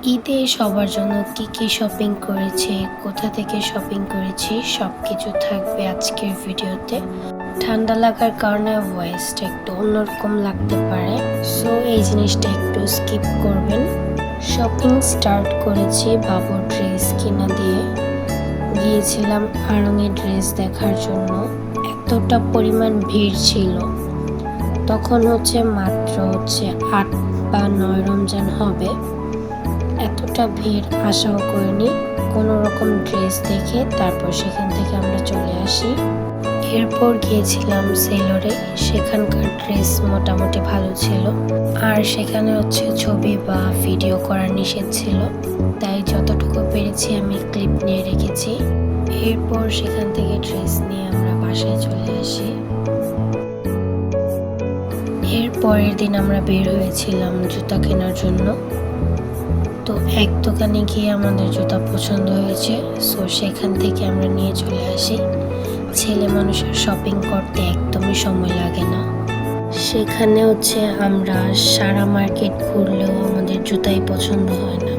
ঈদে সবার জন্য কি কি শপিং করেছি, কোথা থেকে শপিং করেছি সবকিছু থাকবে আজকের ভিডিওতে। ঠান্ডা লাগার কারণে ভয়েসটা একটু অন্যরকম লাগতে পারে, সো এই জিনিসটা একটু স্কিপ করবেন। শপিং স্টার্ট করেছি বাবুর ড্রেস কিনা দিয়ে। গিয়েছিলাম আড়ংয়ে ড্রেস দেখার জন্য। এতটা পরিমাণ ভিড় ছিল, তখন মাত্র 8 বা 9 রমজান হবে। এতটা ভিড় আশাও করিনি। কোনো রকম ড্রেস দেখে তারপর সেখান থেকে আমরা চলে আসি। এরপর গিয়েছিলাম সেলরে, সেখানকার ড্রেস মোটামুটি ভালো ছিল। আর সেখানে ছবি বা ভিডিও করা নিষেধ ছিল, তাই যতটুকু পেরেছি আমি ক্লিপ নিয়ে রেখেছি। এরপর সেখান থেকে ড্রেস নিয়ে আমরা বাসায় চলে আসি। এর পরের দিন আমরা বের হয়েছিলাম জুতা কেনার জন্য। তো এক দোকানে গিয়ে আমাদের জুতা পছন্দ হয়েছে, সো সেখান থেকে আমরা নিয়ে চলে আসি। ছেলে মানুষের শপিং করতে একদমই সময় লাগে না। সেখানে আমরা সারা মার্কেট ঘুরলেও আমাদের জুতাই পছন্দ হয় না।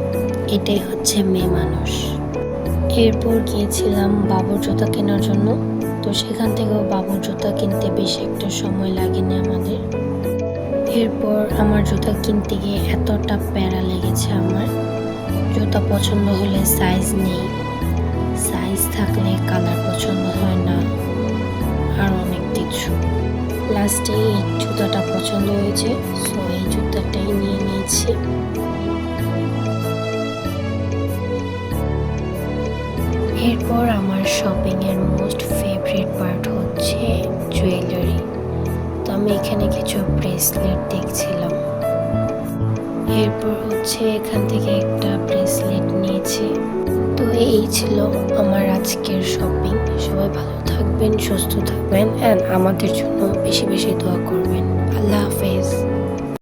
এটাই মেয়ে মানুষ। এরপর গিয়েছিলাম বাবুর জুতা কেনার জন্য। তো সেখান থেকেও বাবুর জুতা কিনতে বেশি একটা সময় লাগেনি আমাদের। এরপর আমার জুতা কিনতে গিয়ে এতটা প্যারা লেগেছে আমার। জুতা পছন্দ হলে সাইজ নেই, সাইজ থাকলে কালার পছন্দ হয় না, আর অনেক কিছু। লাস্টে এই জুতাটা পছন্দ হয়েছে, সো এই জুতাটাই নিয়ে নিয়েছি। এরপর আমার শপিং এর মোস্ট ফেভারিট পার্ট জুয়েলারি। তো আমি এখানে কিছু ব্রেসলেট দেখছিলাম। এরপর এখান থেকে একটা ব্রেসলেট নিয়েছি। তো এই ছিল আমার আজকের শপিং। সবাই ভালো থাকবেন, সুস্থ থাকবেন, অ্যান্ড আমাদের জন্য বেশি বেশি দোয়া করবেন। আল্লাহ হাফেজ।